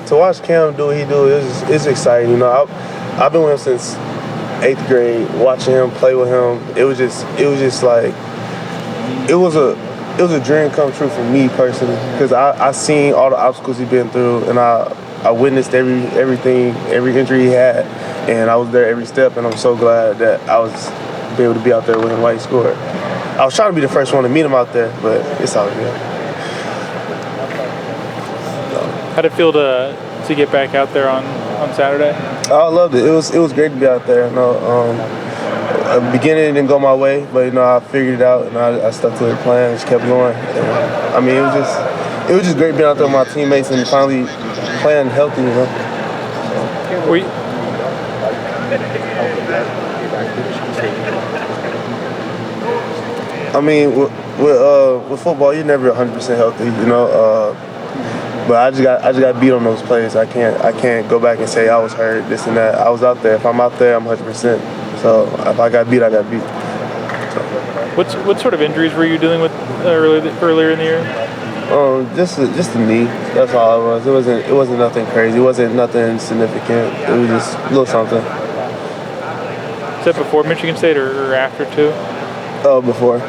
To watch Cam do what he do is exciting. You know, I've been with him since 8th grade. Watching him, play with him, it was just like it was a dream come true for me personally, because I seen all the obstacles he's been through, and I witnessed everything, every injury he had, and I was there every step, and I'm so glad that I was able to be out there with him while he scored. I was trying to be the first one to meet him out there, but it's all good. How'd it feel to get back out there on Saturday? I loved it. It was great to be out there. You know, at the beginning it didn't go my way, but you know, I figured it out, and I stuck to the plan and just kept going. And, I mean, it was just great being out there with my teammates and finally playing healthy. You know. I mean, with football, you're never 100% healthy, you know. But I just got beat on those plays. I can't go back and say I was hurt, this and that. I was out there. If I'm out there, I'm 100%. So if I got beat, I got beat. So. What sort of injuries were you dealing with earlier in the year? Just the knee. That's all it was. It wasn't nothing crazy. It wasn't nothing significant. It was just a little something. Is that before Michigan State or after too? Before.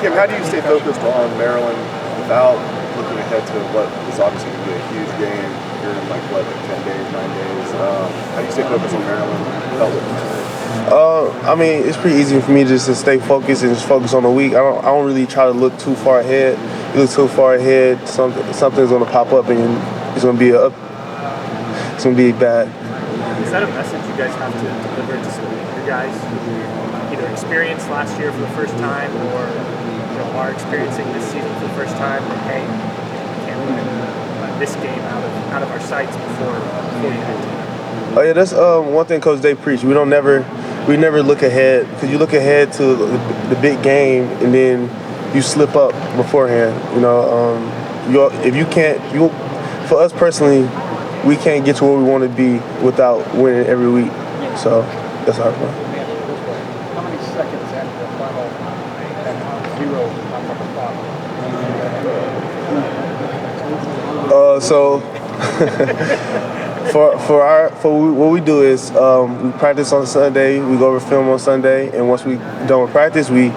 Kim, how do you stay focused on Maryland without looking ahead to what is obviously going to be a huge game? You're in like 10 days, 9 days. How do you stay focused on Maryland without looking ahead? I mean, it's pretty easy for me just to stay focused and just focus on the week. I don't really try to look too far ahead. You look too far ahead, something's going to pop up and it's going to be it's going to be bad. Is that a message you guys have to deliver to some of your guys who either experienced last year for the first time or are experiencing this season for the first time? That, hey, we can't let this game out of our sights before you get to it. Oh yeah, that's one thing Coach Day preached. We never look ahead, because you look ahead to the big game and then you slip up beforehand. You know, if you can't, for us personally, we can't get to where we want to be without winning every week. So that's our plan. How many seconds after the final zero on the clock? So for what we do is we practice on Sunday, we go over film on Sunday, and once we done with practice, we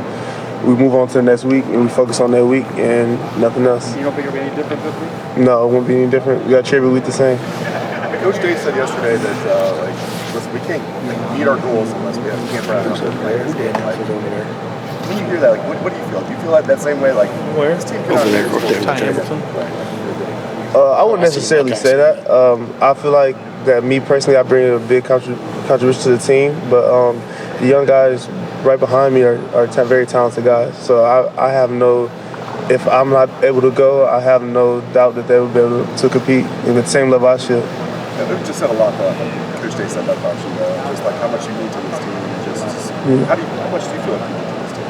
move on to the next week and we focus on that week and nothing else. You don't think it'll be any different this week? No, it won't be any different. We got to treat every week the same. Coach Day said yesterday that listen, we can't meet our goals unless we can't run out and play this game. Like, when you hear that, like, what do you feel? Do you feel like that same way? Like, where? This team cannot I wouldn't necessarily say that. I feel like that me personally, I bring a big contribution to the team, but the young guys right behind me are very talented guys. So I have no, if I'm not able to go, I have no doubt that they will be able to compete in the same level I should. Yeah, they've just said a lot about Coach Day said that about you, just like how much you need to this team. How much do you feel like you need to this team?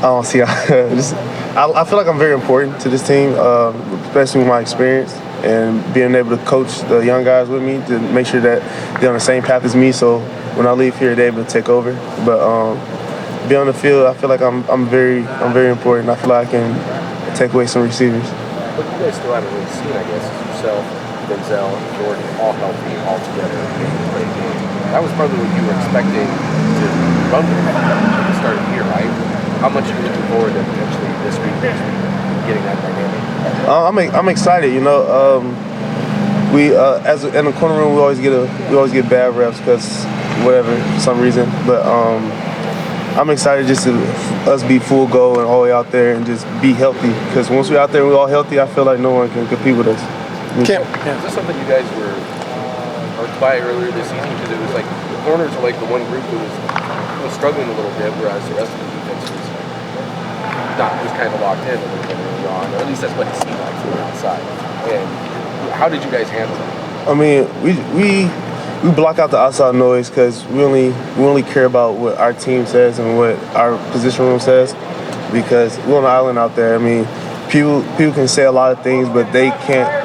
I don't see how. I feel like I'm very important to this team, especially with my experience and being able to coach the young guys with me to make sure that they're on the same path as me. So when I leave here, they're able to take over. But be on the field, I feel like I'm very important. I feel like I can take away some receivers. What you guys still haven't really seen, I guess, is yourself, Denzel, and Jordan all healthy, all together, making a great game. That was probably what you were expecting to run with at the start of the year, right? How much are you looking forward to potentially this week, next week, getting that dynamic? I'm excited. You know, we as in the corner room, we always get bad reps because whatever for some reason. But I'm excited just to us be full go and all the way out there and just be healthy. Because once we're out there and we're all healthy, I feel like no one can compete with us. Is this something you guys were hurt by earlier this season? Because it was like the corners are like the one group that was struggling a little bit, whereas the rest of the defense was kind of locked in a little bit early on. Or at least that's what it seemed like from the outside. And how did you guys handle that? I mean, we block out the outside noise because we only care about what our team says and what our position room says, because we're on the island out there. I mean, people can say a lot of things, but they can't.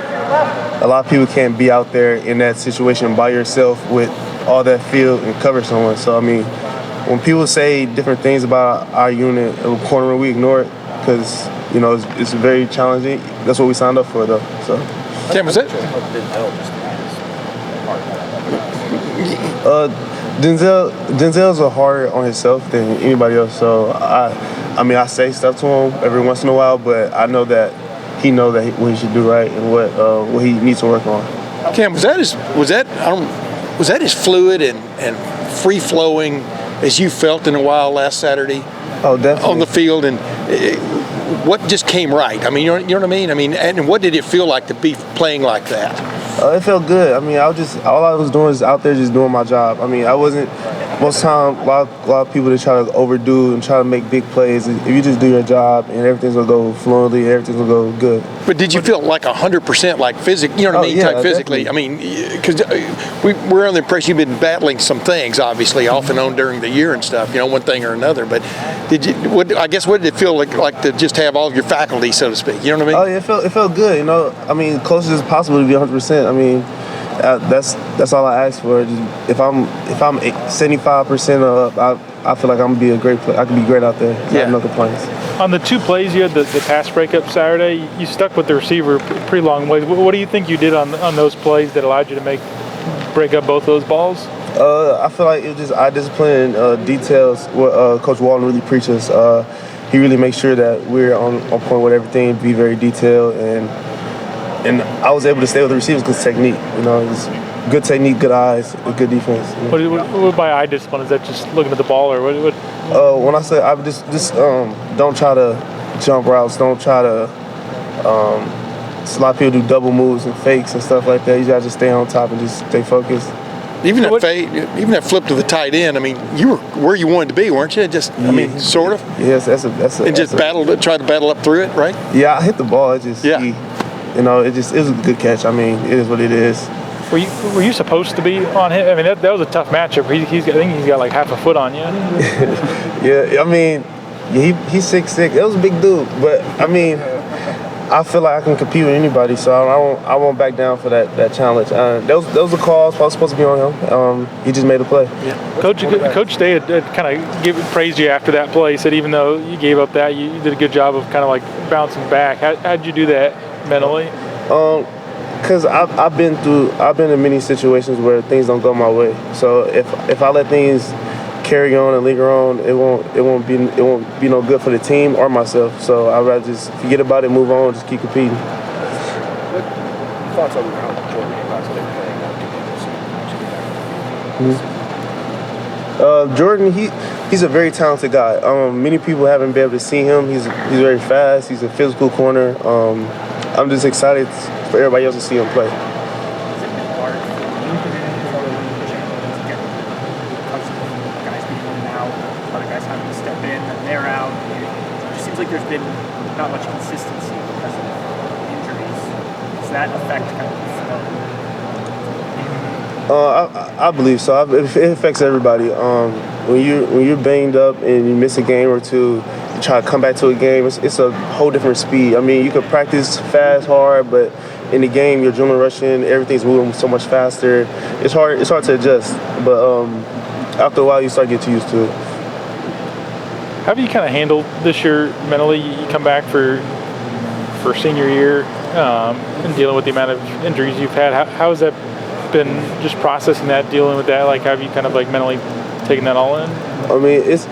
A lot of people can't be out there in that situation by yourself with all that field and cover someone. So I mean, when people say different things about our unit, corner, we ignore it because you know it's very challenging. That's what we signed up for, though. So. Cam, was that? Denzel's a harder on himself than anybody else. So I mean, I say stuff to him every once in a while, but I know that he knows what he should do right and what he needs to work on. Cam, was that as fluid and free flowing as you felt in a while last Saturday? Oh, definitely. On the field, and what just came right? I mean, you know what I mean? I mean, and what did it feel like to be playing like that? It felt good. I mean, all I was doing is out there just doing my job. I mean, I wasn't. Most time, a lot of people that try to overdo and try to make big plays. If you just do your job and everything's gonna go fluently, everything's gonna go good. But did you feel like 100% like physically? You know what I mean? Yeah, type physically. definitely. I mean, because we're under the impression you've been battling some things, obviously, off and on during the year and stuff. You know, one thing or another. But did you? What did it feel like to just have all of your faculty, so to speak? You know what I mean? Oh, yeah, it felt good. You know, I mean, closest as possible to be 100%. I mean. That's all I ask for. Just, if I'm 75% up, I feel like I'm gonna be a great player. I can be great out there. I have no complaints. On the 2 plays you had the pass breakup Saturday, you stuck with the receiver pretty long ways. What do you think you did on those plays that allowed you to break up both those balls? I feel like it was just eye discipline and details. What Coach Walton really preaches. He really makes sure that we're on point with everything, be very detailed, and I was able to stay with the receivers because technique. You know, it's good technique, good eyes, good defense. You know? What by eye discipline? Is that just looking at the ball, or what? When I say I just don't try to jump routes, don't try to. A lot of people do double moves and fakes and stuff like that. You gotta just stay on top and just stay focused. Even that flip to the tight end. I mean, you were where you wanted to be, weren't you? Just, I mean, sort of. Yes, that's a. And just try to battle up through it, right? Yeah, I hit the ball. It just. You know, it was a good catch. I mean, it is what it is. Were you supposed to be on him? I mean, that was a tough matchup. I think he's got like half a foot on you. Yeah, I mean, he's 6'6". It was a big dude, but I mean, I feel like I can compete with anybody, so I won't back down for that challenge. That was a call. I was supposed to be on him. He just made a play. Yeah. Coach Day had kind of praised you after that play. He said even though you gave up that, you did a good job of kind of like bouncing back. How'd you do that mentally? Because I've been in many situations where things don't go my way. So if I let things carry on and linger on, it won't be no good for the team or myself. So I'd rather just forget about it, move on, just keep competing. What thoughts on how Jordan Hancock's been playing now? Jordan, he's a very talented guy. Many people haven't been able to see him. He's very fast. He's a physical corner. I'm just excited for everybody else to see him play. Like there's been not much consistency because of injuries. Does that affect kind of the flow? I believe so. It affects everybody. When you're banged up and you miss a game or two, you try to come back to a game. It's a whole different speed. I mean, you can practice fast, hard, but in the game, you're adrenaline rushing. Everything's moving so much faster. It's hard to adjust. But after a while, you start getting used to it. How have you kind of handled this year mentally? You come back for senior year and dealing with the amount of injuries you've had. How has that been, just processing that, dealing with that? Like, have you kind of like mentally taken that all in? I mean, it's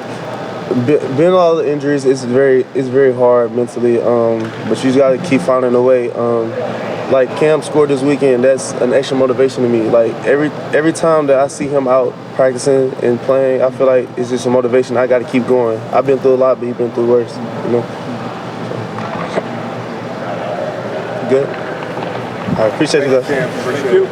been all the injuries. It's very hard mentally, but you just got to keep finding a way. Like Cam scored this weekend, that's an extra motivation to me. Like every time that I see him out practicing and playing, I feel like it's just a motivation. I got to keep going. I've been through a lot, but he's been through worse. You know. Good. I appreciate you guys. Appreciate it.